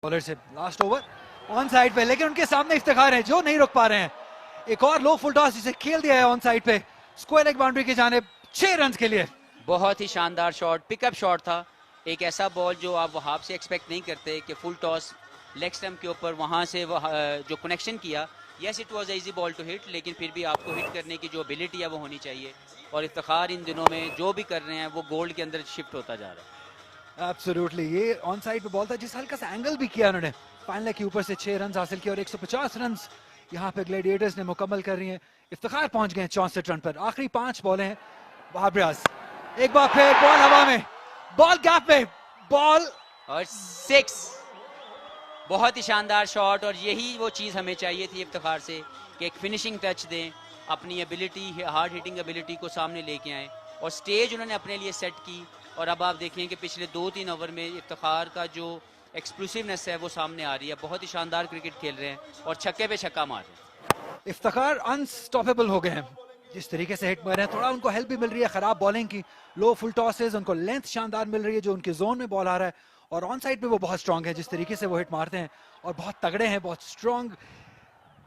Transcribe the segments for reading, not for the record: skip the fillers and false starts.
Bowler से last over on side पे, लेकिन उनके सामने इफ्तिखार है जो नहीं रुक पा रहे हैं। एक और लो फुल टॉस जिसे खेल दिया है ऑन साइड पे, स्क्वायर लेग बाउंड्री की जानिब 6 रन के लिए। बहुत ही शानदार शॉट, पिकअप शॉट था। एक ऐसा बॉल जो आप वहाब से एक्सपेक्ट नहीं करते कि फुल टॉस लेग स्टंप के ऊपर वहां से जो कनेक्शन किया। Yes it was easy ball to hit, लेकिन फिर भी आपको हिट करने की जो एबिलिटी है वो होनी चाहिए। और इफ्तिखार इन दिनों में जो भी कर रहे हैं वो गोल्ड के अंदर शिफ्ट होता जा रहा है। एब्सोल्युटली, ये ऑन साइड पे बॉल था जिस हल्का सा एंगल भी किया उन्होंने। फाइनल के ऊपर से 6 रन हासिल किए और 150 रन यहाँ पे ग्लैडिएटर्स ने मुकम्मल कर रही हैं। इफ्तिखार पहुंच गए 64 रन पर। आखिरी 5 बॉलें हैं। वहाब रियाज एक बार फिर बॉल हवा में, बॉल गैप में, बॉल और 6। बहुत ही शानदार शॉट, और यही वो चीज़ हमें चाहिए थी इफ्तिखार से कि एक फिनिशिंग टच दें, अपनी एबिलिटी, हार्ड हिटिंग एबिलिटी को सामने लेके आए और स्टेज उन्होंने अपने लिए सेट की। और अब आप देखें कि पिछले 2-3 ओवर में इफ्तिखार का जो एक्सप्लोसिवनेस है वो सामने आ रही है। बहुत ही शानदार क्रिकेट खेल रहे हैं और छक्के पे छक्का मार रहे हैं। इफ्तिखार अनस्टॉपेबल हो गए हैं जिस तरीके से हिट मार रहे हैं। थोड़ा उनको हेल्प भी मिल रही है खराब बॉलिंग की, लो फुल टॉसेस, उनको लेंथ शानदार मिल रही है जो उनके जोन में बॉल आ रहा है। और ऑन साइड पे वो बहुत स्ट्रांग है जिस तरीके से वो हिट मारते हैं और बहुत तगड़े हैं, बहुत स्ट्रांग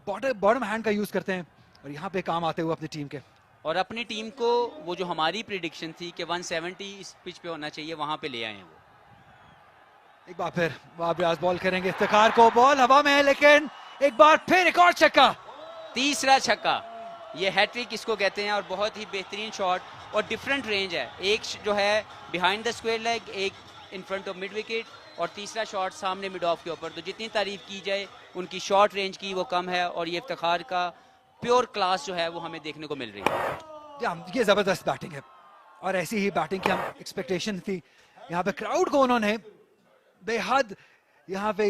बॉटम हैंड का यूज करते हैं और यहाँ पे काम आते हुए अपनी टीम के। और अपनी टीम को वो जो हमारी प्रिडिक्शन थी कि 170 इस पिच पे होना चाहिए, वहां पे ले आए हैं वो। एक बार फिर वहाब रियाज बॉल करेंगे इफ्तिखार को, बॉल हवा में है लेकिन एक बार फिर एक और छक्का, तीसरा छक्का। ये हैट्रिक इसको कहते हैं और बहुत ही बेहतरीन शॉट और डिफरेंट रेंज है। एक जो है बिहाइंड द स्क्वायर लेग, एक in front of mid wicket और तीसरा शॉट सामने मिड ऑफ के ऊपर। तो जितनी तारीफ की जाए उनकी शॉर्ट रेंज की वो कम है और ये इफ्तिखार का प्योर क्लास जो है वो हमें देखने को मिल रही है। ये जबरदस्त बैटिंग है और ऐसी ही बैटिंग की हम एक्सपेक्टेशन थी। यहाँ पे क्राउड को उन्होंने बेहद यहाँ पे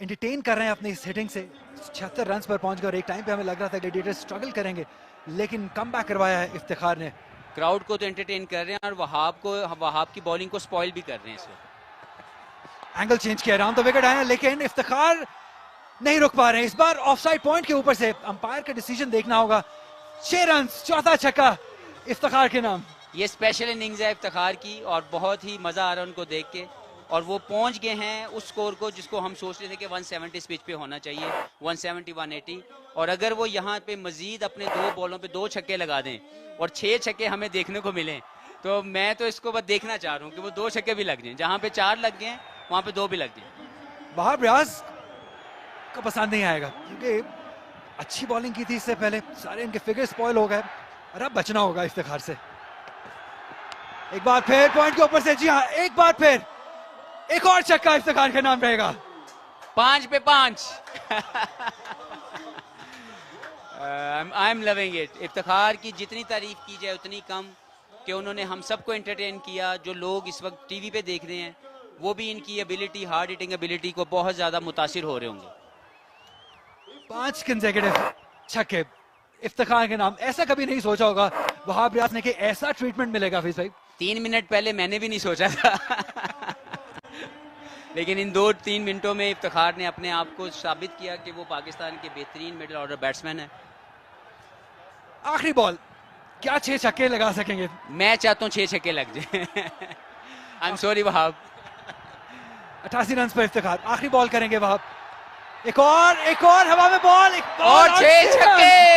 एंटरटेन कर रहे हैं अपनी इस हिटिंग से। 76 रन पर पहुंच गए और एक टाइम पे हमें लग रहा था ग्लैडिएटर्स स्ट्रगल करेंगे, लेकिन कम बैक करवाया है इफ्तिखार ने। क्राउड को तो एंटरटेन कर रहे हैं और वहाब की बॉलिंग को स्पॉइल भी कर रहे हैं। इसमें एंगल चेंज किया, राउंड द विकेट आया लेकिन इफ्तिखार नहीं रुक पा रहे हैं। इस बार ऑफसाइड पॉइंट के ऊपर से अंपायर का डिसीजन देखना होगा। 6 रन, चौथा छक्का इफ्तिखार के नाम। ये स्पेशल इनिंग्स है इफ्तिखार की और बहुत ही मजा आ रहा है उनको देख के। और वो पहुंच गए हैं उस स्कोर को जिसको हम सोच रहे थे कि 170 इस पिच पे होना चाहिए, 170 180। और अगर वो यहाँ पे मजीद अपने 2 बॉलों पे 2 छक्के लगा दें और 6 छक्के हमें देखने को मिले, तो मैं तो इसको बस देखना चाह रहा हूँ कि वो 2 छक्के भी लग जाएं। जहाँ पे 4 लग गए वहाँ पे 2 भी लग जाए। वहाब रियाज को पसंद नहीं आएगा क्योंकि अच्छी बॉलिंग की थी इससे पहले, सारे इनके फिगर स्पॉइल हो गए और अब बचना होगा इफ्तिखार से। एक बार फिर पॉइंट के ऊपर से, जी हाँ, एक बार फिर एक और छक्का इफ्तिखार के नाम रहेगा। 5 पे 5। I am loving it. Iftikhar की जितनी तारीफ की जाए उतनी कम कि उन्होंने हम सबको एंटरटेन किया। जो लोग इस वक्त टीवी पे देख रहे हैं वो भी इनकी एबिलिटी, हार्ड हिटिंग एबिलिटी को बहुत ज्यादा मुतासिर हो रहे होंगे। 5 कंसेक्यूटिव छक्के इफ्तिखार के नाम। ऐसा कभी नहीं सोचा होगा वहाब रियाज ने कि ऐसा ट्रीटमेंट मिलेगा। फिर भाई 3 मिनट पहले मैंने भी नहीं सोचा था। लेकिन इन 2-3 मिनटों में इफ्तिखार ने अपने आप को साबित किया कि वो पाकिस्तान के बेहतरीन मिडिल ऑर्डर बैट्समैन है। आखिरी बॉल, क्या 6 छक्के लगा सकेंगे? मैं चाहता हूँ 6 छक्के लग जाए। I am sorry Wahab. 88 run पर इफ्तिखार। आखिरी बॉल करेंगे वहाब। एक और हवा में बॉल, और 6 छक्के।